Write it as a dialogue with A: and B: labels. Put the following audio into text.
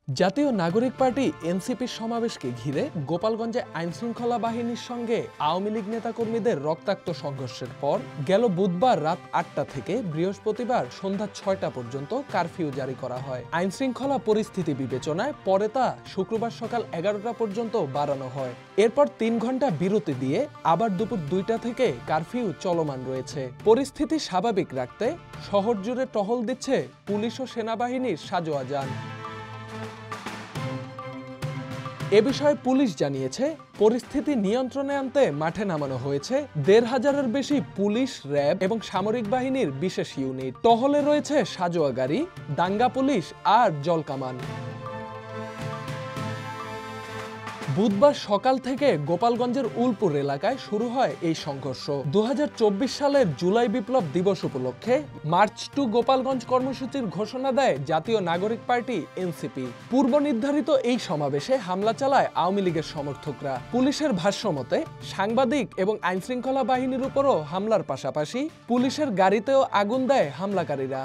A: জাতীয় নাগরিক পার্টি এনসিপির সমাবেশকে ঘিরে গোপালগঞ্জে আইনশৃঙ্খলা বাহিনীর সঙ্গে আওয়ামী লীগ নেতাকর্মীদের রক্তাক্ত সংঘর্ষের পর গেল বুধবার রাত ৮টা থেকে বৃহস্পতিবার সন্ধ্যা ৬টা পর্যন্ত কারফিউ জারি করা হয়। আইনশৃঙ্খলা পরিস্থিতি বিবেচনায় পরে তা শুক্রবার সকাল ১১টা পর্যন্ত বাড়ানো হয়। এরপর ৩ ঘন্টা বিরতি দিয়ে আবার দুপুর ২টা থেকে কারফিউ চলমান রয়েছে। পরিস্থিতি স্বাভাবিক রাখতে শহর জুড়ে টহল দিচ্ছে পুলিশ ও সেনাবাহিনীর সাজোয়া যান। এ বিষয়ে পুলিশ জানিয়েছে, পরিস্থিতি নিয়ন্ত্রণে আনতে মাঠে নামানো হয়েছে ১৫০০-এর বেশি পুলিশ, র্যাব এবং সামরিক বাহিনীর বিশেষ ইউনিট। টহলে রয়েছে সাজোয়া গাড়ি, দাঙ্গা পুলিশ আর জলকামান। বুধবার সকাল থেকে গোপালগঞ্জের উলপুর এলাকায় শুরু হয় এই সংঘর্ষ। ২০২৪ সালের জুলাই বিপ্লব দিবস উপলক্ষে মার্চ টু গোপালগঞ্জ কর্মসূচির ঘোষণা দেয় জাতীয় নাগরিক পার্টি এনসিপি। পূর্ব নির্ধারিত এই সমাবেশে হামলা চালায় আওয়ামী লীগের সমর্থকরা। পুলিশের ভাষ্যমতে সাংবাদিক এবং আইনশৃঙ্খলা বাহিনীর উপরও হামলার পাশাপাশি পুলিশের গাড়িতেও আগুন দেয় হামলাকারীরা।